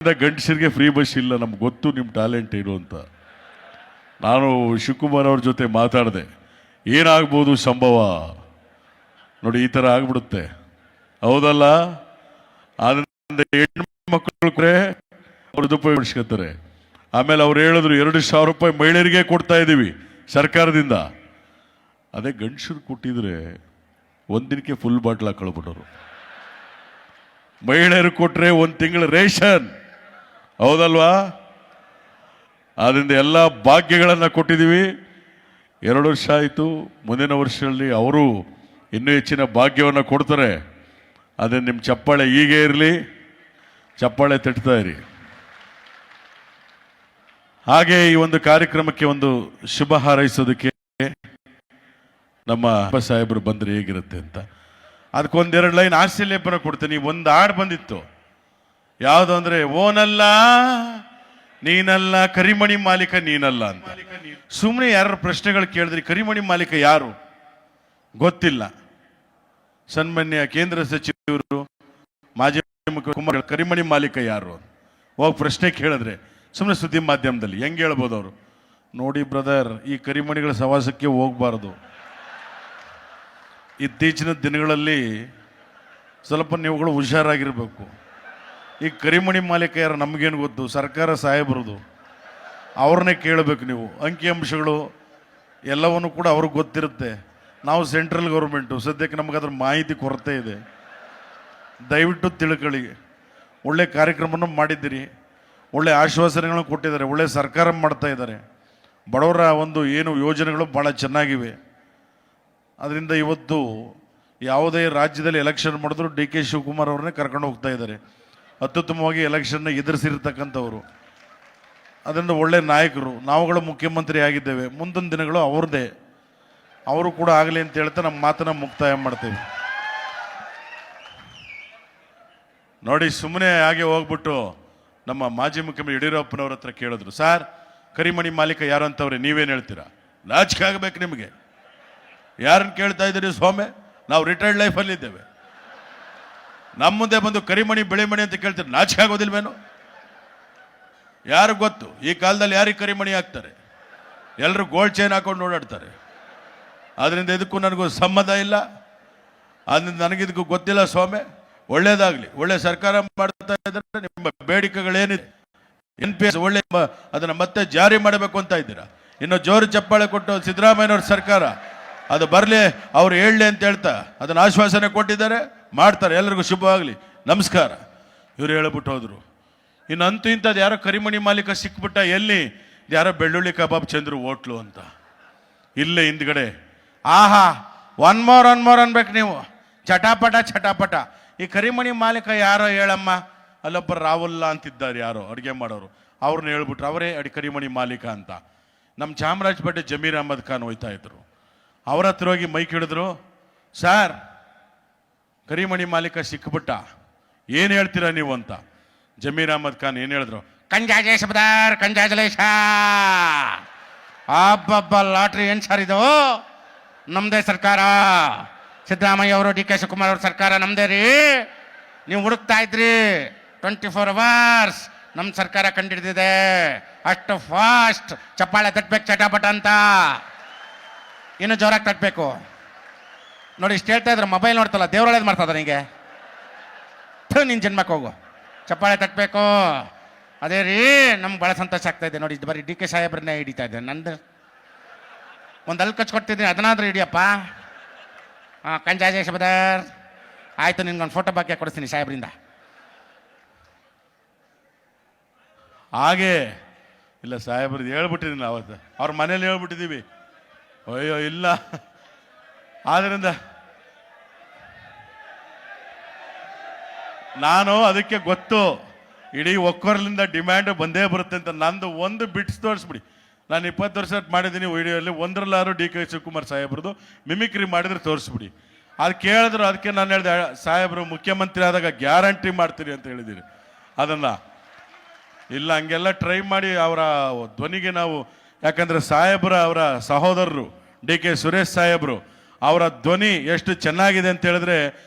ಗಂಡಸರಿಗೆ free bus ಇಲ್ಲ. ನಮ್ಗೆ ಗೊತ್ತು ನಿಮ್ಮ ಟ್ಯಾಲೆಂಟ್ ಏನು ಅಂತ. ನಾನು ಶಿವಕುಮಾರ್ ಅವ್ರ ಜೊತೆ ಮಾತಾಡಿದೆ. ಏನಾಗ್ಬೋದು ಸಂಭವ ನೋಡಿ, ಈ ಥರ ಆಗ್ಬಿಡುತ್ತೆ, ಹೌದಲ್ಲ? ಅದರಿಂದ ಹೆಣ್ಮಕ್ಳು ಅವ್ರದ್ದು ಉಪಯೋಗಿಸ್ಕೊತಾರೆ. ಆಮೇಲೆ ಅವ್ರು ಹೇಳಿದ್ರು 2,000 ರೂಪಾಯಿ ಮಹಿಳೆಯರಿಗೆ ಕೊಡ್ತಾ ಇದ್ದೀವಿ ಸರ್ಕಾರದಿಂದ. ಅದೇ ಗಂಡಸರು ಕೊಟ್ಟಿದ್ರೆ ಒಂದಿನಕ್ಕೆ ಫುಲ್ ಬಾಟ್ಲ್ ಹಾಕೊಳ್ಬಿಟ್ಟರು. ಮಹಿಳೆಯರು ಕೊಟ್ಟರೆ 1 ತಿಂಗಳ ರೇಷನ್, ಹೌದಲ್ವಾ? ಆದ್ದರಿಂದ ಎಲ್ಲ ಭಾಗ್ಯಗಳನ್ನು ಕೊಟ್ಟಿದ್ದೀವಿ. 2 ವರ್ಷ ಆಯಿತು. ಮುಂದಿನ ವರ್ಷದಲ್ಲಿ ಅವರು ಇನ್ನೂ ಹೆಚ್ಚಿನ ಭಾಗ್ಯವನ್ನು ಕೊಡ್ತಾರೆ. ಅದೇ ನಿಮ್ಮ ಚಪ್ಪಾಳೆ ಹೀಗೆ ಇರಲಿ, ಚಪ್ಪಾಳೆ ತಟ್ತಾ ಇರಿ. ಹಾಗೆ ಈ ಒಂದು ಕಾರ್ಯಕ್ರಮಕ್ಕೆ ಒಂದು ಶುಭ ಹಾರೈಸೋದಕ್ಕೆ ನಮ್ಮ ಸಾಹೇಬರು ಬಂದರೆ ಹೇಗಿರುತ್ತೆ ಅಂತ ಅದಕ್ಕೊಂದೆರಡು ಲೈನ್ ಆಸ್ಟ್ರೇಲಿಯಪ್ಪನ ಕೊಡ್ತೀನಿ. ಒಂದು ಹಾಡು ಬಂದಿತ್ತು, ಯಾವುದು ಅಂದರೆ ಓನಲ್ಲ ನೀನಲ್ಲ ಕರಿಮಣಿ ಮಾಲೀಕ ನೀನಲ್ಲ ಅಂತ. ಸುಮ್ಮನೆ ಯಾರು ಪ್ರಶ್ನೆಗಳು ಕೇಳಿದ್ರಿ, ಕರಿಮಣಿ ಮಾಲೀಕ ಯಾರು ಗೊತ್ತಿಲ್ಲ. ಸನ್ಮಾನ್ಯ ಕೇಂದ್ರ ಸಚಿವರು ಮಾಜಿ ಮುಖ್ಯಮಂತ್ರಿ ಕರಿಮಣಿ ಮಾಲೀಕ ಯಾರು ಹೋಗಿ ಪ್ರಶ್ನೆ ಕೇಳಿದ್ರೆ ಸುಮ್ಮನೆ ಸುದ್ದಿ ಮಾಧ್ಯಮದಲ್ಲಿ ಹೆಂಗೆ ಹೇಳ್ಬೋದು ಅವರು? ನೋಡಿ ಬ್ರದರ್, ಈ ಕರಿಮಣಿಗಳ ಸವಾಸಕ್ಕೆ ಹೋಗಬಾರ್ದು. ಇತ್ತೀಚಿನ ದಿನಗಳಲ್ಲಿ ಸ್ವಲ್ಪ ನೀವುಗಳು ಹುಷಾರಾಗಿರ್ಬೇಕು. ಈ ಕರಿಮಣಿ ಮಾಲೀಕ ಯಾರು ನಮಗೇನು ಗೊತ್ತು? ಸರ್ಕಾರ ಸಾಹೇಬ್ರದು, ಅವ್ರನ್ನೇ ಕೇಳಬೇಕು ನೀವು. ಅಂಕಿಅಂಶಗಳು ಎಲ್ಲವನ್ನು ಕೂಡ ಅವ್ರಿಗೆ ಗೊತ್ತಿರುತ್ತೆ. ನಾವು ಸೆಂಟ್ರಲ್ ಗೌರ್ಮೆಂಟು, ಸದ್ಯಕ್ಕೆ ನಮಗೆ ಅದ್ರ ಮಾಹಿತಿ ಕೊರತೆ ಇದೆ. ದಯವಿಟ್ಟು ತಿಳ್ಕೊಳ್ಳಿ. ಒಳ್ಳೆ ಕಾರ್ಯಕ್ರಮವನ್ನು ಮಾಡಿದ್ದೀರಿ, ಒಳ್ಳೆ ಆಶ್ವಾಸನೆಗಳನ್ನು ಕೊಟ್ಟಿದ್ದಾರೆ, ಒಳ್ಳೆ ಸರ್ಕಾರ ಮಾಡ್ತಾ ಇದ್ದಾರೆ. ಬಡವರ ಒಂದು ಏನು ಯೋಜನೆಗಳು ಭಾಳ ಚೆನ್ನಾಗಿವೆ. ಅದರಿಂದ ಇವತ್ತು ಯಾವುದೇ ರಾಜ್ಯದಲ್ಲಿ ಎಲೆಕ್ಷನ್ ಮಾಡಿದ್ರು ಡಿ ಕೆ ಶಿವಕುಮಾರ್ ಅವ್ರನ್ನೇ ಕರ್ಕೊಂಡು ಹೋಗ್ತಾ ಇದ್ದಾರೆ. ಅತ್ಯುತ್ತಮವಾಗಿ ಎಲೆಕ್ಷನ್ನ ಎದುರಿಸಿರ್ತಕ್ಕಂಥವ್ರು. ಅದರಿಂದ ಒಳ್ಳೆ ನಾಯಕರು. ನಾವುಗಳು ಮುಖ್ಯಮಂತ್ರಿ ಆಗಿದ್ದೇವೆ, ಮುಂದಿನ ದಿನಗಳು ಅವ್ರದ್ದೇ, ಅವರು ಕೂಡ ಆಗಲಿ ಅಂತ ಹೇಳ್ತಾ ನಮ್ಮ ಮಾತನ್ನ ಮುಕ್ತಾಯ ಮಾಡ್ತೇವೆ. ನೋಡಿ, ಸುಮ್ಮನೆ ಹಾಗೆ ಹೋಗ್ಬಿಟ್ಟು ನಮ್ಮ ಮಾಜಿ ಮುಖ್ಯಮಂತ್ರಿ ಯಡಿಯೂರಪ್ಪನವ್ರ ಹತ್ರ ಕೇಳಿದ್ರು, ಸರ್ ಕರಿಮಣಿ ಮಾಲೀಕ ಯಾರು ಅಂತವ್ರೆ, ನೀವೇನು ಹೇಳ್ತೀರಾ? ನಾಚಿಕೆ ಆಗಬೇಕು ನಿಮಗೆ. ಯಾರನ್ನು ಕೇಳ್ತಾ ಇದ್ದೀರಿ ಸ್ವಾಮಿ? ನಾವು ರಿಟೈರ್ಡ್ ಲೈಫಲ್ಲಿ ಇದ್ದೇವೆ. ನಮ್ಮ ಮುಂದೆ ಬಂದು ಕರಿಮಣಿ ಬೆಳೆಮಣಿ ಅಂತ ಕೇಳ್ತೀರಿ, ನಾಚಿಕೆ ಆಗೋದಿಲ್ವೇನು? ಯಾರು ಗೊತ್ತು ಈ ಕಾಲದಲ್ಲಿ ಯಾರಿಗೆ ಕರಿಮಣಿ ಹಾಕ್ತಾರೆ? ಎಲ್ಲರೂ ಗೋಲ್ಡ್ ಚೈನ್ ಹಾಕೊಂಡು ಓಡಾಡ್ತಾರೆ. ಅದರಿಂದ ಇದಕ್ಕೂ ನನಗೂ ಸಂಬಂಧ ಇಲ್ಲ. ಅದರಿಂದ ನನಗಿದಕ್ಕೂ ಗೊತ್ತಿಲ್ಲ ಸ್ವಾಮಿ. ಒಳ್ಳೇದಾಗಲಿ, ಒಳ್ಳೆ ಸರ್ಕಾರ ಮಾಡ್ತಾ ಇದ್ದಾರೆ. ನಿಮ್ಮ ಬೇಡಿಕೆಗಳೇನಿದೆ NPS ಒಳ್ಳೆ ಅದನ್ನು ಮತ್ತೆ ಜಾರಿ ಮಾಡಬೇಕು ಅಂತ ಇದ್ದೀರಾ. ಇನ್ನು ಜೋರು ಚಪ್ಪಾಳೆ ಕೊಟ್ಟು ಸಿದ್ದರಾಮಯ್ಯನವ್ರ ಸರ್ಕಾರ ಅದು ಬರಲಿ, ಅವ್ರು ಹೇಳಲಿ ಅಂತ ಹೇಳ್ತಾ ಅದನ್ನು ಆಶ್ವಾಸನೆ ಕೊಟ್ಟಿದ್ದಾರೆ, ಮಾಡ್ತಾರೆ. ಎಲ್ಲರಿಗೂ ಶುಭವಾಗಲಿ, ನಮಸ್ಕಾರ. ಇವರು ಹೇಳ್ಬಿಟ್ಟು ಹೋದರು. ಇನ್ನು ಅಂತೂ ಇಂಥದ್ದು ಯಾರೋ ಕರಿಮಣಿ ಮಾಲೀಕ ಸಿಕ್ಬಿಟ್ಟ. ಎಲ್ಲಿ? ಯಾರೋ ಬೆಳ್ಳುಳ್ಳಿ ಕಬಾಬ್ ಚಂದ್ರು ಹೋಟ್ಲು ಅಂತ ಇಲ್ಲೇ ಹಿಂದ್ಗಡೆ. ಆಹಾ, ಒನ್ ಮೋರ್ ಅನ್ಬೇಕು ನೀವು. ಚಟಾಪಟ. ಈ ಕರಿಮಣಿ ಮಾಲೀಕ ಯಾರೋ ಹೇಳಮ್ಮ. ಅಲ್ಲೊಬ್ಬ ರಾಹುಲ್ಲ ಅಂತಿದ್ದಾರೆ, ಯಾರೋ ಅಡುಗೆ ಮಾಡೋರು, ಅವ್ರನ್ನ ಹೇಳ್ಬಿಟ್ರು ಅವರೇ ಕರಿಮಣಿ ಮಾಲೀಕ ಅಂತ. ನಮ್ಮ ಚಾಮರಾಜಪೇಟೆ ಜಮೀರ್ ಅಹಮದ್ ಖಾನ್ ಹೋಯ್ತಾ ಇದ್ರು. ಅವ್ರ ಹತ್ರ ಹೋಗಿ ಮೈಕ್ ಹಿಡಿದ್ರು, ಸರ್ ಕರಿಮಣಿ ಮಾಲೀಕ ಸಿಕ್ಬಿಟ್ಟ, ಏನು ಹೇಳ್ತೀರಾ ನೀವು ಅಂತ. ಜಮೀರ್ ಅಹಮದ್ ಖಾನ್ ಏನು ಹೇಳಿದ್ರು? ಕಂಜಾಜಲೇಶ ಬದಾರ್, ಕಂಜಾಜಲೇಶ. ಅಬ್ಬಬ್ಬ, ಲಾಟ್ರಿ ಏನು ಸರ್ ಇದು? ನಮ್ಮದೇ ಸರ್ಕಾರ, ಸಿದ್ದರಾಮಯ್ಯ ಅವರು ಡಿ ಕೆ ಶಿವಕುಮಾರ್ ಅವ್ರ ಸರ್ಕಾರ ನಮ್ಮದೇ ರೀ. ನೀವು ಹುಡುಕ್ತಾ ಇದ್ರಿ 24 hours, ನಮ್ಮ ಸರ್ಕಾರ ಕಂಡಿಡ್ದಿದೆ. ಅಷ್ಟು ಫಾಸ್ಟ್ ಚಪ್ಪಾಳೆ ತಟ್ಟಬೇಕು ಚಟಾಪಟ ಅಂತ. ಇನ್ನು ಜೋರಾಗಿ ತಟ್ಟಬೇಕು. ನೋಡಿ, ಇಷ್ಟು ಹೇಳ್ತಾ ಇದ್ರೆ ಮೊಬೈಲ್ ನೋಡ್ತಲ್ಲ, ದೇವ್ರೊಳೇದು ಮಾಡ್ತದ ನಿಂಗೆ. ನಿನ್ನ ಜನ್ಮಕ್ಕೆ ಹೋಗು, ಚಪ್ಪಾಳೆ ತಟ್ಟಬೇಕು. ಅದೇ ರೀ, ನಮ್ಗೆ ಭಾಳ ಸಂತೋಷ ಆಗ್ತಾ ಇದೆ. ನೋಡಿ, ಬರೀ ಡಿ ಕೆ ಸಾಹೇಬ್ರನ್ನೇ ಹಿಡಿತಾ ಇದ್ದೆ. ನಂದು ಒಂದು ಅಲ್ಲಿ ಕಚ್ಕೊಡ್ತಿದ್ದೀನಿ, ಅದನ್ನಾದ್ರೂ ಹಿಡಿಯಪ್ಪ. ಹಾಂ, ಕಂಜಾಜೇಶ ಬದರ್ ಆಯಿತು. ನಿನ್ಗೊಂದು ಫೋಟೋ ಬಾಕಿ ಕೊಡಿಸ್ತೀನಿ ಸಾಹೇಬ್ರಿಂದ. ಹಾಗೆ ಇಲ್ಲ, ಸಾಹೇಬ್ರದ್ದು ಹೇಳ್ಬಿಟ್ಟಿದ್ದೀನಿ ಅವತ್ತು, ಅವ್ರ ಮನೇಲಿ ಹೇಳ್ಬಿಟ್ಟಿದ್ದೀವಿ. ಅಯ್ಯೋ ಇಲ್ಲ, ಆದ್ದರಿಂದ ನಾನು ಅದಕ್ಕೆ ಗೊತ್ತು, ಇಡೀ ಒಕ್ಕೊರಲಿಂದ ಡಿಮ್ಯಾಂಡ್ ಬಂದೇ ಬರುತ್ತೆ ಅಂತ. ನಂದು ಒಂದು ಬಿಟ್ಸ್ ತೋರಿಸ್ಬಿಡಿ. ನಾನು 20 ವರ್ಷ ಮಾಡಿದ್ದೀನಿ ವಿಡಿಯೋಲ್ಲಿ, ಒಂದರಲ್ಲಾರು ಡಿ ಕೆ ಶಿವಕುಮಾರ್ ಸಾಹೇಬ್ರದ್ದು ಮಿಮಿಕ್ರಿ ಮಾಡಿದ್ರೆ ತೋರಿಸ್ಬಿಡಿ. ಅದು ಕೇಳಿದ್ರು, ಅದಕ್ಕೆ ನಾನು ಹೇಳಿದೆ, ಸಾಹೇಬರು ಮುಖ್ಯಮಂತ್ರಿ ಆದಾಗ ಗ್ಯಾರಂಟಿ ಮಾಡ್ತೀರಿ ಅಂತ ಹೇಳಿದ್ದೀರಿ. ಅದನ್ನು ಇಲ್ಲ, ಹಂಗೆಲ್ಲ ಟ್ರೈ ಮಾಡಿ ಅವರ ಧ್ವನಿಗೆ ನಾವು, ಯಾಕಂದರೆ ಅವರ ಸಹೋದರರು ಡಿ ಕೆ ಸುರೇಶ್ ಸಾಹೇಬರು, ಅವರ ಧ್ವನಿ ಎಷ್ಟು ಚೆನ್ನಾಗಿದೆ ಅಂತ ಹೇಳಿದ್ರೆ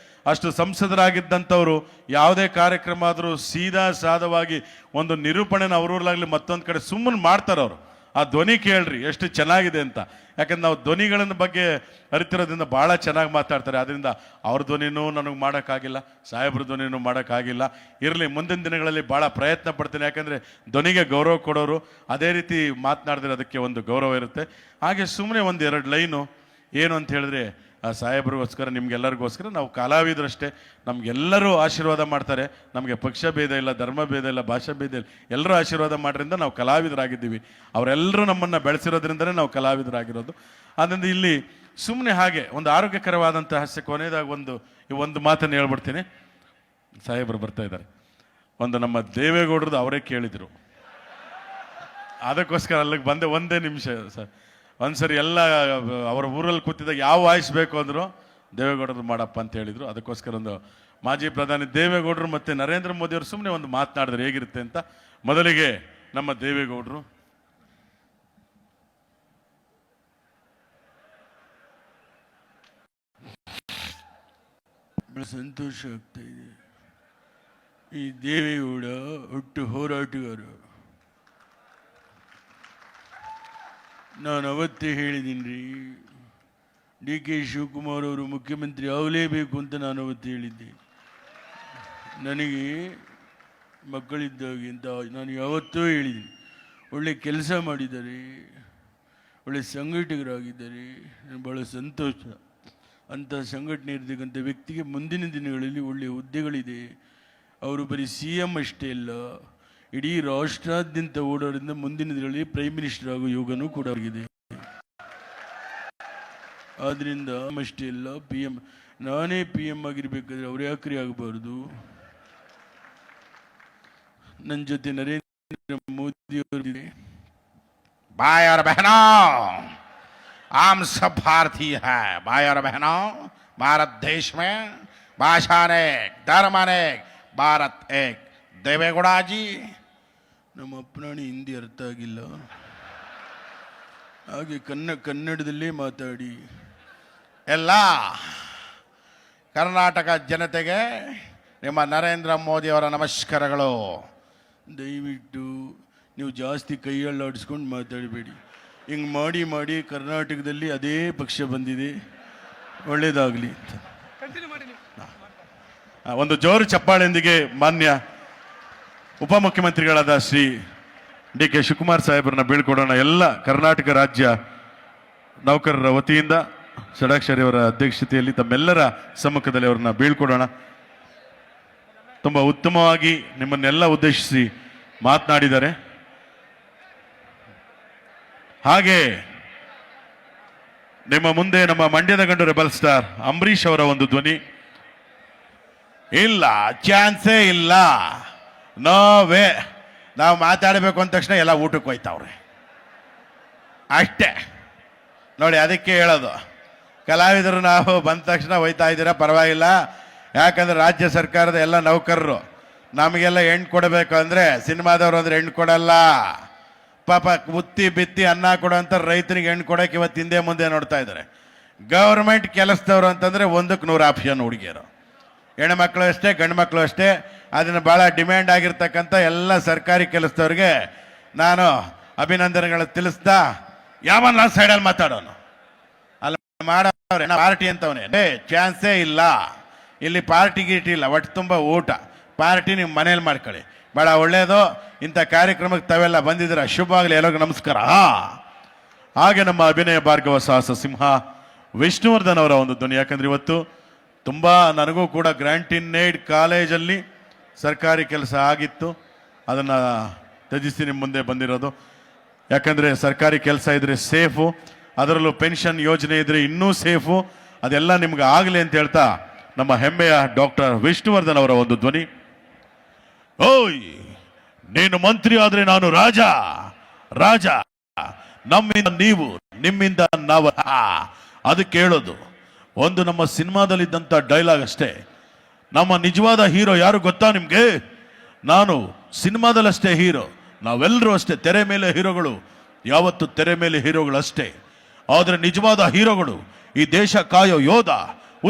ಅಷ್ಟು ಸಂಸದರಾಗಿದ್ದಂಥವರು ಯಾವುದೇ ಕಾರ್ಯಕ್ರಮ ಆದರೂ ಸೀದಾ ಸಾದವಾಗಿ ಒಂದು ನಿರೂಪಣೆನ ಅವ್ರೂರ್ಲಾಗ್ಲಿ ಮತ್ತೊಂದು ಕಡೆ ಸುಮ್ಮನೆ ಮಾಡ್ತಾರೆ ಅವರು. ಆ ಧ್ವನಿ ಕೇಳ್ರಿ ಎಷ್ಟು ಚೆನ್ನಾಗಿದೆ ಅಂತ. ಯಾಕಂದ್ರೆ ನಾವು ಧ್ವನಿಗಳನ್ನ ಬಗ್ಗೆ ಅರಿತಿರೋದ್ರಿಂದ ಭಾಳ ಚೆನ್ನಾಗಿ ಮಾತಾಡ್ತಾರೆ. ಅದರಿಂದ ಅವ್ರ ಧ್ವನಿನೂ ನನಗೆ ಮಾಡೋಕ್ಕಾಗಿಲ್ಲ, ಸಾಹೇಬ್ರ ಧ್ವನಿನೂ ಮಾಡೋಕ್ಕಾಗಿಲ್ಲ. ಇರಲಿ, ಮುಂದಿನ ದಿನಗಳಲ್ಲಿ ಭಾಳ ಪ್ರಯತ್ನ ಪಡ್ತೀನಿ. ಯಾಕಂದರೆ ಧ್ವನಿಗೆ ಗೌರವ ಕೊಡೋರು ಅದೇ ರೀತಿ ಮಾತನಾಡಿದ್ರೆ ಅದಕ್ಕೆ ಒಂದು ಗೌರವ ಇರುತ್ತೆ. ಹಾಗೆ ಸುಮ್ಮನೆ ಒಂದು 2 ಲೈನು ಏನು ಅಂತ ಹೇಳಿದ್ರೆ, ಆ ಸಾಹೇಬ್ರಿಗೋಸ್ಕರ ನಿಮ್ಗೆಲ್ಲರಿಗೋಸ್ಕರ ನಾವು ಕಲಾವಿದರಷ್ಟೇ, ನಮಗೆಲ್ಲರೂ ಆಶೀರ್ವಾದ ಮಾಡ್ತಾರೆ. ನಮಗೆ ಪಕ್ಷ ಭೇದ ಇಲ್ಲ, ಧರ್ಮ ಭೇದ ಇಲ್ಲ, ಭಾಷಾ ಭೇದ ಇಲ್ಲ, ಎಲ್ಲರೂ ಆಶೀರ್ವಾದ ಮಾಡೋದ್ರಿಂದ ನಾವು ಕಲಾವಿದರಾಗಿದ್ದೀವಿ. ಅವರೆಲ್ಲರೂ ನಮ್ಮನ್ನು ಬೆಳೆಸಿರೋದ್ರಿಂದಲೇ ನಾವು ಕಲಾವಿದರಾಗಿರೋದು. ಆದ್ದರಿಂದ ಇಲ್ಲಿ ಸುಮ್ಮನೆ ಹಾಗೆ ಒಂದು ಆರೋಗ್ಯಕರವಾದಂಥ ಹಾಸ್ಯ ಕೊನೆಯದಾಗ ಒಂದು ಮಾತನ್ನು ಹೇಳ್ಬಿಡ್ತೀನಿ. ಸಾಹೇಬರು ಬರ್ತಾ ಇದ್ದಾರೆ. ಒಂದು ನಮ್ಮ ದೇವೇಗೌಡರದ್ದು ಅವರೇ ಕೇಳಿದರು, ಅದಕ್ಕೋಸ್ಕರ ಅಲ್ಲಿಗೆ ಬಂದೆ. ಒಂದೇ ನಿಮಿಷ ಸರ್. ಒಂದ್ಸರಿ ಎಲ್ಲ ಅವರ ಊರಲ್ಲಿ ಕೂತಿದ್ದಾಗ ಯಾವ ವಾಯ್ಸ್ ಬೇಕು ಅಂದರು, ದೇವೇಗೌಡರು ಮಾಡಪ್ಪ ಅಂತ ಹೇಳಿದರು. ಅದಕ್ಕೋಸ್ಕರ ಒಂದು ಮಾಜಿ ಪ್ರಧಾನಿ ದೇವೇಗೌಡರು ಮತ್ತು ನರೇಂದ್ರ ಮೋದಿಯವರು ಸುಮ್ಮನೆ ಒಂದು ಮಾತನಾಡಿದ್ರೆ ಹೇಗಿರುತ್ತೆ ಅಂತ. ಮೊದಲಿಗೆ ನಮ್ಮ ದೇವೇಗೌಡರು. ಸಂತೋಷ ಆಗ್ತಾ ಇದೆ. ಈ ದೇವೇಗೌಡ ಹುಟ್ಟು ಹೋರಾಟಗಾರ. ನಾನು ಅವತ್ತೇ ಹೇಳಿದ್ದೀನಿ ರೀ, DK ಶಿವಕುಮಾರ್ ಅವರು ಮುಖ್ಯಮಂತ್ರಿ ಆಗಲೇಬೇಕು ಅಂತ ನಾನು ಅವತ್ತು ಹೇಳಿದ್ದೆ. ನನಗೆ ಮಕ್ಕಳಿದ್ದಾಗೆ ಅಂತ ನಾನು ಯಾವತ್ತೂ ಹೇಳಿದ್ದೀನಿ. ಒಳ್ಳೆ ಕೆಲಸ ಮಾಡಿದ್ದಾರೆ, ಒಳ್ಳೆ ಸಂಘಟಕರಾಗಿದ್ದಾರೆ. ಭಾಳ ಸಂತೋಷ. ಅಂಥ ಸಂಘಟನೆ ಇರತಕ್ಕಂಥ ವ್ಯಕ್ತಿಗೆ ಮುಂದಿನ ದಿನಗಳಲ್ಲಿ ಒಳ್ಳೆಯ ಹುದ್ದೆಗಳಿದೆ. ಅವರು ಬರೀ CM ಅಷ್ಟೇ ಅಲ್ಲ, ಇಡೀ ರಾಷ್ಟ್ರಾದ್ಯಂತ ಓಡಾಡಿದ ಮುಂದಿನ ದಿನಗಳಲ್ಲಿ ಪ್ರೈಮ್ ಮಿನಿಸ್ಟರ್ ಆಗೋ ಯೋಗನೂ ಕೂಡ ಆಗಿದೆ. ಆದ್ದರಿಂದ ಅಷ್ಟೇ ಇಲ್ಲ, PM ನಾನೇ PM ಆಗಿರ್ಬೇಕಾದ್ರೆ ಅವ್ರು ಯಾಕ್ರಿ ಆಗಬಾರ್ದು? ನನ್ನ ಜೊತೆ ನರೇಂದ್ರ ಮೋದಿ ಅವರಿದೆ. भाई और बहनों, हम सब भारतीय है। भाई और बहनों, भारत देश में भाषा अनेक, धर्म अनेक, भारत एक। देवेगौड़ा जी, ನಮ್ಮ ಅಪ್ಪನಾಣಿ ಹಿಂದಿ ಅರ್ಥ ಆಗಿಲ್ಲ, ಹಾಗೆ ಕನ್ನಡದಲ್ಲೇ ಮಾತಾಡಿ. ಎಲ್ಲ ಕರ್ನಾಟಕ ಜನತೆಗೆ ನಿಮ್ಮ ನರೇಂದ್ರ ಮೋದಿ ಅವರ ನಮಸ್ಕಾರಗಳು. ದಯವಿಟ್ಟು ನೀವು ಜಾಸ್ತಿ ಕೈಯಲ್ಲಾಡಿಸ್ಕೊಂಡು ಮಾತಾಡಬೇಡಿ. ಹಿಂಗೆ ಮಾಡಿ ಮಾಡಿ ಕರ್ನಾಟಕದಲ್ಲಿ ಅದೇ ಪಕ್ಷ ಬಂದಿದೆ. ಒಳ್ಳೇದಾಗಲಿ. ಒಂದು ಜೋರು ಚಪ್ಪಾಳೆಯೊಂದಿಗೆ ಮಾನ್ಯ ಉಪಮುಖ್ಯಮಂತ್ರಿಗಳಾದ ಶ್ರೀ DK ಶಿವಕುಮಾರ್ ಸಾಹೇಬರನ್ನ ಬೀಳ್ಕೊಡೋಣ. ಎಲ್ಲ ಕರ್ನಾಟಕ ರಾಜ್ಯ ನೌಕರರ ವತಿಯಿಂದ ಷಡಾಕ್ಷರಿ ಅವರ ಅಧ್ಯಕ್ಷತೆಯಲ್ಲಿ ತಮ್ಮೆಲ್ಲರ ಸಮ್ಮುಖದಲ್ಲಿ ಅವ್ರನ್ನ ಬೀಳ್ಕೊಡೋಣ. ತುಂಬ ಉತ್ತಮವಾಗಿ ನಿಮ್ಮನ್ನೆಲ್ಲ ಉದ್ದೇಶಿಸಿ ಮಾತನಾಡಿದ್ದಾರೆ. ಹಾಗೆ ನಿಮ್ಮ ಮುಂದೆ ನಮ್ಮ ಮಂಡ್ಯದ ಗಂಡು ರೆಬಲ್ ಸ್ಟಾರ್ ಅಂಬರೀಷ್ ಅವರ ಒಂದು ಧ್ವನಿ. ಇಲ್ಲ, ಚಾನ್ಸೇ ಇಲ್ಲ, ನೋವೇ. ನಾವು ಮಾತಾಡಬೇಕು ಅಂದ ತಕ್ಷಣ ಎಲ್ಲ ಊಟಕ್ಕೆ ಹೋಯ್ತಾವ್ರೆ ಅಷ್ಟೇ ನೋಡಿ. ಅದಕ್ಕೆ ಹೇಳೋದು, ಕಲಾವಿದರು ನಾವು ಬಂದ ತಕ್ಷಣ ಹೋಯ್ತಾ ಇದ್ದೀರಾ, ಪರವಾಗಿಲ್ಲ. ಯಾಕಂದ್ರೆ ರಾಜ್ಯ ಸರ್ಕಾರದ ಎಲ್ಲ ನೌಕರರು ನಮಗೆಲ್ಲ ಹೆಣ್ಣು ಕೊಡಬೇಕು ಅಂದರೆ, ಸಿನಿಮಾದವರು ಅಂದರೆ ಹೆಣ್ಣು ಕೊಡಲ್ಲ. ಪಾಪ ಉತ್ತಿ ಬಿತ್ತಿ ಅನ್ನ ಕೊಡೋಂಥ ರೈತನಿಗೆ ಹೆಣ್ಣು ಕೊಡೋಕೆ ಇವತ್ತು ಹಿಂದೆ ಮುಂದೆ ನೋಡ್ತಾ ಇದ್ದಾರೆ. ಗೌರ್ಮೆಂಟ್ ಕೆಲಸದವರು ಅಂತಂದರೆ 1ಕ್ಕೆ 100 ಆಪ್ಷನ್ ಹುಡುಗಿಯರು. ಹೆಣ್ಮಕ್ಳು ಅಷ್ಟೇ, ಗಂಡು ಮಕ್ಕಳು ಅಷ್ಟೇ. ಅದನ್ನು ಭಾಳ ಡಿಮ್ಯಾಂಡ್ ಆಗಿರ್ತಕ್ಕಂಥ ಎಲ್ಲ ಸರ್ಕಾರಿ ಕೆಲಸದವ್ರಿಗೆ ನಾನು ಅಭಿನಂದನೆಗಳು ತಿಳಿಸ್ತಾ, ಯಾವನ್ನ ಸೈಡಲ್ಲಿ ಮಾತಾಡೋನು ಅಲ್ಲಿ ಮಾಡೋವ್ರೆ ಪಾರ್ಟಿ ಅಂತವನೇ. ಚಾನ್ಸೇ ಇಲ್ಲ, ಇಲ್ಲಿ ಪಾರ್ಟಿ ಗೀಟಿ ಇಲ್ಲ, ಒಟ್ಟು ತುಂಬ ಊಟ. ಪಾರ್ಟಿ ನಿಮ್ಮ ಮನೇಲಿ ಮಾಡ್ಕೊಳ್ಳಿ, ಭಾಳ ಒಳ್ಳೆಯದು. ಇಂಥ ಕಾರ್ಯಕ್ರಮಕ್ಕೆ ತಾವೆಲ್ಲ ಬಂದಿದ್ದೀರ, ಶುಭವಾಗಲಿ. ಎಲ್ಲರಿಗೂ ನಮಸ್ಕಾರ. ಹಾಗೆ ನಮ್ಮ ಅಭಿನಯ ಭಾರ್ಗವ ಸಾಹಸ ಸಿಂಹ ವಿಷ್ಣುವರ್ಧನ್ ಅವರ ಒಂದು ಧ್ವನಿ. ಯಾಕಂದ್ರೆ ಇವತ್ತು ತುಂಬ ನನಗೂ ಕೂಡ ಗ್ರಾಂಟಿನೇಡ್ ಕಾಲೇಜಲ್ಲಿ ಸರ್ಕಾರಿ ಕೆಲಸ ಆಗಿತ್ತು, ಅದನ್ನು ತ್ಯಜಿಸಿ ನಿಮ್ಮ ಮುಂದೆ ಬಂದಿರೋದು. ಯಾಕಂದರೆ ಸರ್ಕಾರಿ ಕೆಲಸ ಇದ್ದರೆ ಸೇಫು, ಅದರಲ್ಲೂ ಪೆನ್ಷನ್ ಯೋಜನೆ ಇದ್ದರೆ ಇನ್ನೂ ಸೇಫು. ಅದೆಲ್ಲ ನಿಮ್ಗೆ ಆಗಲಿ ಅಂತ ಹೇಳ್ತಾ ನಮ್ಮ ಹೆಮ್ಮೆಯ ಡಾಕ್ಟರ್ ವಿಷ್ಣುವರ್ಧನ್ ಅವರ ಒಂದು ಧ್ವನಿ. ಓಯ್, ನೀನು ಮಂತ್ರಿ ಆದರೆ ನಾನು ರಾಜ, ರಾಜ. ನಮ್ಮಿಂದ ನೀವು, ನಿಮ್ಮಿಂದ ನಾವು. ಅದಕ್ಕೆ ಹೇಳೋದು ಒಂದು ನಮ್ಮ ಸಿನಿಮಾದಲ್ಲಿದ್ದಂಥ ಡೈಲಾಗ್ ಅಷ್ಟೇ. ನಮ್ಮ ನಿಜವಾದ ಹೀರೋ ಯಾರು ಗೊತ್ತಾ ನಿಮಗೆ? ನಾನು ಸಿನಿಮಾದಲ್ಲಷ್ಟೇ ಹೀರೋ, ನಾವೆಲ್ಲರೂ ಅಷ್ಟೇ ತೆರೆ ಮೇಲೆ ಹೀರೋಗಳು. ಯಾವತ್ತು ತೆರೆ ಮೇಲೆ ಹೀರೋಗಳು ಅಷ್ಟೇ. ಆದರೆ ನಿಜವಾದ ಹೀರೋಗಳು ಈ ದೇಶ ಕಾಯೋ ಯೋಧ,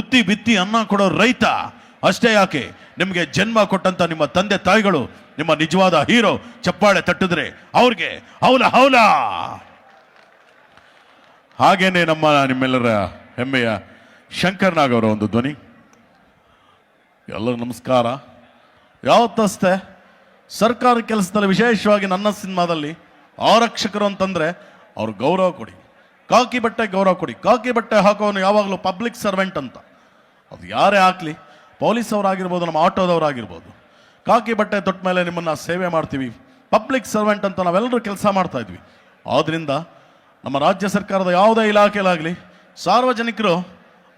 ಉತ್ತಿ ಬಿತ್ತಿ ಅನ್ನ ಕೊಡೋ ರೈತ ಅಷ್ಟೇ ಯಾಕೆ, ನಿಮಗೆ ಜನ್ಮ ಕೊಟ್ಟಂತ ನಿಮ್ಮ ತಂದೆ ತಾಯಿಗಳು ನಿಮ್ಮ ನಿಜವಾದ ಹೀರೋ. ಚಪ್ಪಾಳೆ ತಟ್ಟಿದ್ರೆ ಅವ್ರಿಗೆ ಹೌಲ ಹೌಲ. ಹಾಗೇನೆ ನಿಮ್ಮೆಲ್ಲರ ಹೆಮ್ಮೆಯ ಶಂಕರ್ ನಾಗ್ ಅವರ ಒಂದು ಧ್ವನಿ. ಎಲ್ಲರೂ ನಮಸ್ಕಾರ. ಯಾವತ್ತಷ್ಟೇ ಸರ್ಕಾರಿ ಕೆಲಸದಲ್ಲಿ, ವಿಶೇಷವಾಗಿ ನನ್ನ ಸಿನಿಮಾದಲ್ಲಿ ಆರಕ್ಷಕರು ಅಂತಂದ್ರೆ ಅವ್ರ ಗೌರವ ಕೊಡಿ, ಕಾಕಿ ಬಟ್ಟೆ ಗೌರವ ಕೊಡಿ. ಕಾಕಿ ಬಟ್ಟೆ ಹಾಕೋನು ಯಾವಾಗಲೂ ಪಬ್ಲಿಕ್ ಸರ್ವೆಂಟ್ ಅಂತ. ಅದು ಯಾರೇ ಹಾಕ್ಲಿ, ಪೊಲೀಸ್ ಅವರಾಗಿರ್ಬೋದು, ನಮ್ಮ ಆಟೋದವರಾಗಿರ್ಬೋದು, ಕಾಕಿ ಬಟ್ಟೆ ತೊಟ್ಟ ಮೇಲೆ ನಿಮ್ಮನ್ನ ಸೇವೆ ಮಾಡ್ತೀವಿ. ಪಬ್ಲಿಕ್ ಸರ್ವೆಂಟ್ ಅಂತ ನಾವೆಲ್ಲರೂ ಕೆಲಸ ಮಾಡ್ತಾ ಇದ್ವಿ. ಆದ್ರಿಂದ ನಮ್ಮ ರಾಜ್ಯ ಸರ್ಕಾರದ ಯಾವುದೇ ಇಲಾಖೆಲಾಗಲಿ ಸಾರ್ವಜನಿಕರು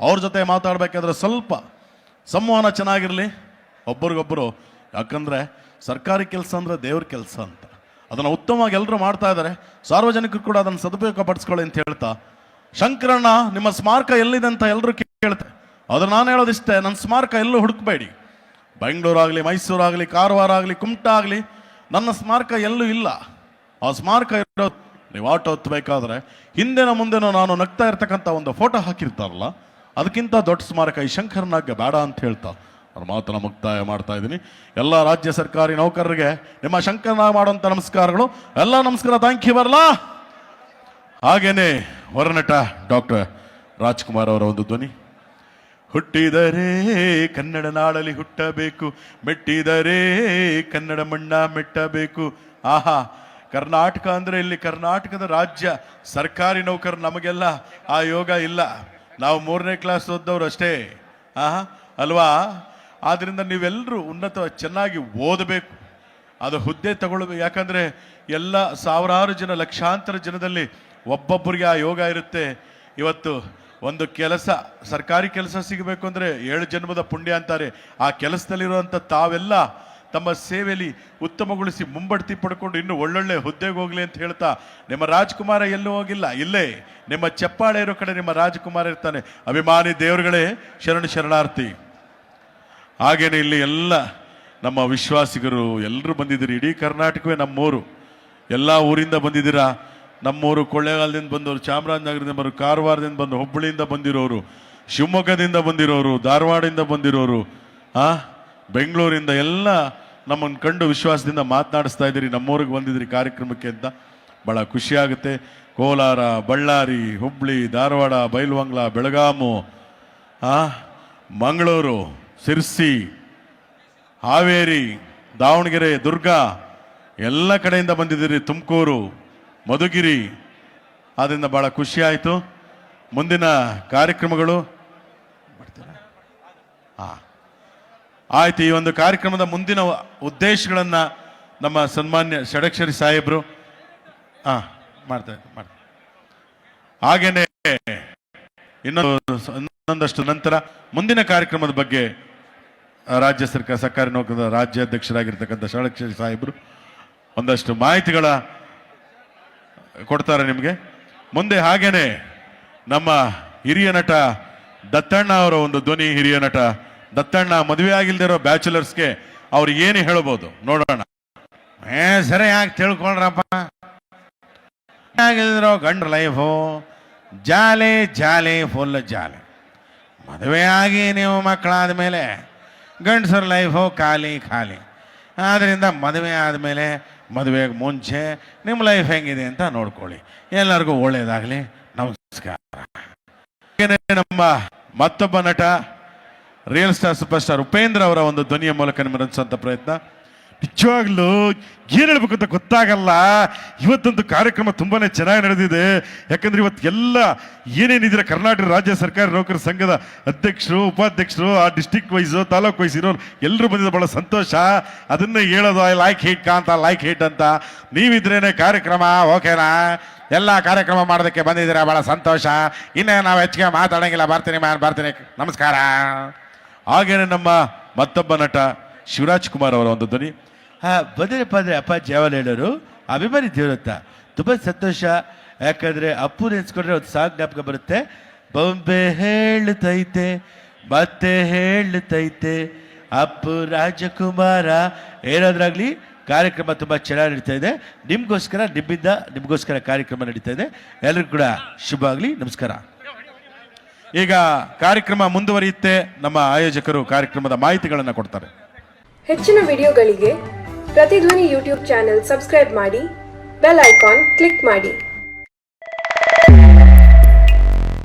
ಅವ್ರ ಜೊತೆ ಮಾತಾಡಬೇಕಾದ್ರೆ ಸ್ವಲ್ಪ ಸಂವಹನ ಚೆನ್ನಾಗಿರಲಿ ಒಬ್ಬರಿಗೊಬ್ಬರು. ಯಾಕಂದರೆ ಸರ್ಕಾರಿ ಕೆಲಸ ಅಂದರೆ ದೇವ್ರ ಕೆಲಸ ಅಂತ, ಅದನ್ನು ಉತ್ತಮವಾಗಿ ಎಲ್ಲರೂ ಮಾಡ್ತಾ ಇದ್ದಾರೆ. ಸಾರ್ವಜನಿಕರು ಕೂಡ ಅದನ್ನು ಸದುಪಯೋಗ ಪಡಿಸ್ಕೊಳ್ಳಿ ಅಂತ ಹೇಳ್ತಾ, ಶಂಕರಣ್ಣ ನಿಮ್ಮ ಸ್ಮಾರಕ ಎಲ್ಲಿದೆ ಅಂತ ಎಲ್ಲರೂ ಕೇಳ್ತಾರೆ. ಆದ್ರೆ ನಾನು ಹೇಳೋದಿಷ್ಟೇ, ನನ್ನ ಸ್ಮಾರಕ ಎಲ್ಲೂ ಹುಡುಕಬೇಡಿ. ಬೆಂಗಳೂರಾಗಲಿ, ಮೈಸೂರಾಗಲಿ, ಕಾರವಾರ ಆಗಲಿ, ಕುಮಟಾ ಆಗಲಿ, ನನ್ನ ಸ್ಮಾರಕ ಎಲ್ಲೂ ಇಲ್ಲ. ಆ ಸ್ಮಾರಕ ಇರೋ ನೀವು ಆಟೋ ಹತ್ತಬೇಕಾದ್ರೆ ಹಿಂದೆನೋ ಮುಂದೆನೋ ನಾನು ನಗ್ತಾ ಇರ್ತಕ್ಕಂಥ ಒಂದು ಫೋಟೋ ಹಾಕಿರ್ತಾರಲ್ಲ, ಅದಕ್ಕಿಂತ ದೊಡ್ಡ ಸ್ಮಾರಕ ಈ ಶಂಕರನಾಗ್ಗೆ ಬೇಡ ಅಂತ ಹೇಳ್ತಾ ಅವ್ರ ಮಾತನ್ನ ಮುಕ್ತಾಯ ಮಾಡ್ತಾ ಇದ್ದೀನಿ. ಎಲ್ಲ ರಾಜ್ಯ ಸರ್ಕಾರಿ ನೌಕರರಿಗೆ ನಿಮ್ಮ ಶಂಕರನಾಗ್ ಮಾಡುವಂಥ ನಮಸ್ಕಾರಗಳು. ಎಲ್ಲ ನಮಸ್ಕಾರ, ಥ್ಯಾಂಕ್ ಯು ಬರಲಾ. ಹಾಗೇನೆ ಹೊರನಟ ಡಾಕ್ಟರ್ ರಾಜ್ಕುಮಾರ್ ಅವರ ಒಂದು ಧ್ವನಿ. ಹುಟ್ಟಿದರೆ ಕನ್ನಡ ನಾಡಲ್ಲಿ ಹುಟ್ಟಬೇಕು, ಮೆಟ್ಟಿದರೆ ಕನ್ನಡ ಮಣ್ಣ ಮೆಟ್ಟಬೇಕು. ಆಹಾ, ಕರ್ನಾಟಕ ಅಂದರೆ ಇಲ್ಲಿ ಕರ್ನಾಟಕದ ರಾಜ್ಯ ಸರ್ಕಾರಿ ನೌಕರರು. ನಮಗೆಲ್ಲ ಆ ಯೋಗ ಇಲ್ಲ, ನಾವು 3ನೇ ಕ್ಲಾಸ್ ಓದ್ದವ್ರು ಅಷ್ಟೇ. ಆಹಾ ಅಲ್ವಾ? ಆದ್ದರಿಂದ ನೀವೆಲ್ಲರೂ ಉನ್ನತ ಚೆನ್ನಾಗಿ ಓದಬೇಕು, ಅದು ಹುದ್ದೆ ತಗೊಳ್ಬೇಕು. ಯಾಕಂದರೆ ಎಲ್ಲ ಸಾವಿರಾರು ಜನ, ಲಕ್ಷಾಂತರ ಜನದಲ್ಲಿ ಒಬ್ಬೊಬ್ಬರಿಗೆ ಆ ಯೋಗ ಇರುತ್ತೆ. ಇವತ್ತು ಒಂದು ಕೆಲಸ, ಸರ್ಕಾರಿ ಕೆಲಸ ಸಿಗಬೇಕು ಅಂದರೆ 7 ಜನ್ಮದ ಪುಣ್ಯ ಅಂತಾರೆ. ಆ ಕೆಲಸದಲ್ಲಿರುವಂಥ ತಾವೆಲ್ಲ ತಮ್ಮ ಸೇವೆಯಲ್ಲಿ ಉತ್ತಮಗೊಳಿಸಿ ಮುಂಬಡ್ತಿ ಪಡ್ಕೊಂಡು ಇನ್ನು ಒಳ್ಳೊಳ್ಳೆ ಹುದ್ದೆಗೆ ಹೋಗ್ಲಿ ಅಂತ ಹೇಳ್ತಾ, ನಿಮ್ಮ ರಾಜ್ಕುಮಾರ ಎಲ್ಲೂ ಹೋಗಿಲ್ಲ, ಇಲ್ಲೇ ನಿಮ್ಮ ಚಪ್ಪಾಳೆ ಇರೋ ಕಡೆ ನಿಮ್ಮ ರಾಜ್ಕುಮಾರ ಇರ್ತಾನೆ. ಅಭಿಮಾನಿ ದೇವರುಗಳೇ ಶರಣಾರ್ಥಿ. ಹಾಗೇನೆ ಇಲ್ಲಿ ಎಲ್ಲ ನಮ್ಮ ವಿಶ್ವಾಸಿಗರು ಎಲ್ಲರೂ ಬಂದಿದ್ದೀರಿ. ಇಡೀ ಕರ್ನಾಟಕವೇ ನಮ್ಮೂರು, ಎಲ್ಲ ಊರಿಂದ ಬಂದಿದ್ದೀರಾ. ನಮ್ಮೂರು ಕೊಳ್ಳೇಗಾಲದಿಂದ ಬಂದವರು, ಚಾಮರಾಜನಗರದಿಂದ ಬಂದರು, ಕಾರವಾರದಿಂದ ಬಂದರು, ಹುಬ್ಬಳ್ಳಿಯಿಂದ ಬಂದಿರೋರು, ಶಿವಮೊಗ್ಗದಿಂದ ಬಂದಿರೋರು, ಧಾರವಾಡದಿಂದ ಬಂದಿರೋರು, ಬೆಂಗಳೂರಿಂದ ಎಲ್ಲ ನಮ್ಮನ್ನು ಕಂಡು ವಿಶ್ವಾಸದಿಂದ ಮಾತನಾಡಿಸ್ತಾ ಇದ್ದೀರಿ. ನಮ್ಮೂರಿಗೆ ಬಂದಿದ್ದೀರಿ ಕಾರ್ಯಕ್ರಮಕ್ಕೆ ಅಂತ ಭಾಳ ಖುಷಿಯಾಗುತ್ತೆ. ಕೋಲಾರ, ಬಳ್ಳಾರಿ, ಹುಬ್ಬಳ್ಳಿ, ಧಾರವಾಡ, ಬೈಲುವಂಗ್ಲ, ಬೆಳಗಾಮು, ಮಂಗಳೂರು, ಸಿರ್ಸಿ, ಹಾವೇರಿ, ದಾವಣಗೆರೆ, ದುರ್ಗ ಎಲ್ಲ ಕಡೆಯಿಂದ ಬಂದಿದ್ದೀರಿ. ತುಮಕೂರು, ಮಧುಗಿರಿ. ಆದ್ದರಿಂದ ಭಾಳ ಖುಷಿ ಆಯಿತು. ಮುಂದಿನ ಕಾರ್ಯಕ್ರಮಗಳು ಆಯ್ತು. ಈ ಒಂದು ಕಾರ್ಯಕ್ರಮದ ಮುಂದಿನ ಉದ್ದೇಶಗಳನ್ನು ನಮ್ಮ ಸನ್ಮಾನ್ಯ ಷಡಕ್ಷರಿ ಸಾಹೇಬರು ಮಾಡ್ತಾರೆ. ಹಾಗೇನೆ ಇನ್ನೊಂದಷ್ಟು ನಂತರ ಮುಂದಿನ ಕಾರ್ಯಕ್ರಮದ ಬಗ್ಗೆ ರಾಜ್ಯ ಸರ್ಕಾರಿ ನೌಕರರ ರಾಜ್ಯಾಧ್ಯಕ್ಷರಾಗಿರ್ತಕ್ಕಂಥ ಷಡಕ್ಷರಿ ಸಾಹೇಬರು ಒಂದಷ್ಟು ಮಾಹಿತಿಗಳ ಕೊಡ್ತಾರೆ ನಿಮಗೆ ಮುಂದೆ. ಹಾಗೇನೆ ನಮ್ಮ ಹಿರಿಯ ನಟ ದತ್ತಣ್ಣ ಅವರ ಒಂದು ಧ್ವನಿ. ಹಿರಿಯ ನಟ ದತ್ತಣ್ಣ ಮದುವೆ ಆಗಿಲ್ದಿರೋ ಬ್ಯಾಚುಲರ್ಸ್ಗೆ ಅವ್ರು ಏನು ಹೇಳ್ಬೋದು ನೋಡೋಣ. ಸರಿಯಾಗಿ ತಿಳ್ಕೊಳ್ರಪ್ಪ. ಆಗಿಲ್ದಿರೋ ಗಂಡ್ರ ಲೈಫು ಜಾಲೆ ಜಾಲೆ, ಫುಲ್ ಜಾಲೆ. ಮದುವೆ ಆಗಿ ನೀವು ಮಕ್ಕಳಾದ ಮೇಲೆ ಗಂಡಸರ ಲೈಫು ಖಾಲಿ ಖಾಲಿ. ಆದ್ದರಿಂದ ಮದುವೆ ಆದಮೇಲೆ, ಮದುವೆಗೆ ಮುಂಚೆ ನಿಮ್ಮ ಲೈಫ್ ಹೆಂಗಿದೆ ಅಂತ ನೋಡ್ಕೊಳ್ಳಿ. ಎಲ್ಲರಿಗೂ ಒಳ್ಳೆಯದಾಗಲಿ. ನಮಸ್ಕಾರ. ನಮ್ಮ ಮತ್ತೊಬ್ಬ ನಟ real star super star Upendra ಅವರ ಒಂದು ಧ್ವನಿಯ ಮೂಲಕ ನಿಮಗೆ ರಚಿಸುವಂಥ ಪ್ರಯತ್ನ. ನಿಜವಾಗ್ಲೂ ಏನು ಹೇಳ್ಬೇಕು ಅಂತ ಗೊತ್ತಾಗಲ್ಲ. ಇವತ್ತೊಂದು ಕಾರ್ಯಕ್ರಮ ತುಂಬಾನೇ ಚೆನ್ನಾಗಿ ನಡೆದಿದೆ. ಯಾಕಂದ್ರೆ ಇವತ್ತು ಎಲ್ಲ ಏನೇನಿದ್ರೆ ಕರ್ನಾಟಕ ರಾಜ್ಯ ಸರ್ಕಾರಿ ನೌಕರರ ಸಂಘದ ಅಧ್ಯಕ್ಷರು, ಉಪಾಧ್ಯಕ್ಷರು, ಆ ಡಿಸ್ಟಿಕ್ ವೈಸು, ತಾಲೂಕು ವೈಸ್ ಇರೋರು ಎಲ್ಲರೂ ಬಂದಿದ್ದು ಬಹಳ ಸಂತೋಷ. ಅದನ್ನೇ ಹೇಳೋದು ಐ ಲೈಕ್ ಹಿಟ್ ಅಂತ, ಲೈಕ್ ಹಿಟ್ ಅಂತ. ನೀವಿದ್ರೇನೆ ಕಾರ್ಯಕ್ರಮ ಓಕೆನಾ? ಎಲ್ಲ ಕಾರ್ಯಕ್ರಮ ಮಾಡೋದಕ್ಕೆ ಬಂದಿದ್ದೀರಾ, ಬಹಳ ಸಂತೋಷ. ಇನ್ನೇ ನಾವು ಹೆಚ್ಚಿಗೆ ಮಾತಾಡೋಂಗಿಲ್ಲ. ಬರ್ತೀನಿ. ನಮಸ್ಕಾರ. ಹಾಗೇನೆ ನಮ್ಮ ಮತ್ತೊಬ್ಬ ನಟ ಶಿವರಾಜ್ ಕುಮಾರ್ ಅವರ ಒಂದು ಧ್ವನಿ. ಬಂದ್ರೆ ಅಪ್ಪಾಜಿ ಯಾವಾಗ ಹೇಳೋರು ಅಭಿಮಾನಿ ದೇವರತ್ತ ತುಂಬ ಸಂತೋಷ. ಯಾಕಂದರೆ ಅಪ್ಪು ನೆನೆಸ್ಕೊಂಡ್ರೆ ಒಂದು ಸಾಂಗ್ ಜ್ಞಾಪಕ ಬರುತ್ತೆ. ಬೊಂಬೆ ಹೇಳ್ತೈತೆ ಮತ್ತೆ ಹೇಳ್ತೈತೆ ಅಪ್ಪು ರಾಜಕುಮಾರ. ಏನಾದ್ರಾಗಲಿ ಕಾರ್ಯಕ್ರಮ ತುಂಬ ಚೆನ್ನಾಗಿ ನಡೀತಾ ಇದೆ. ನಿಮಗೋಸ್ಕರ ಕಾರ್ಯಕ್ರಮ ನಡೀತಾ ಇದೆ. ಎಲ್ಲರಿಗೂ ಕೂಡ ಶುಭ ಆಗಲಿ. ನಮಸ್ಕಾರ. ಈಗ ಕಾರ್ಯಕ್ರಮ ಮುಂದುವರಿಯುತ್ತೆ. ನಮ್ಮ ಆಯೋಜಕರು ಕಾರ್ಯಕ್ರಮದ ಮಾಹಿತಿಗಳನ್ನು ಕೊಡ್ತಾರೆ. ಹೆಚ್ಚಿನ ವಿಡಿಯೋಗಳಿಗೆ ಪ್ರತಿಧ್ವನಿ ಯೂಟ್ಯೂಬ್ ಚಾನೆಲ್ ಸಬ್ಸ್ಕ್ರೈಬ್ ಮಾಡಿ, ಬೆಲ್ ಐಕಾನ್ ಕ್ಲಿಕ್ ಮಾಡಿ.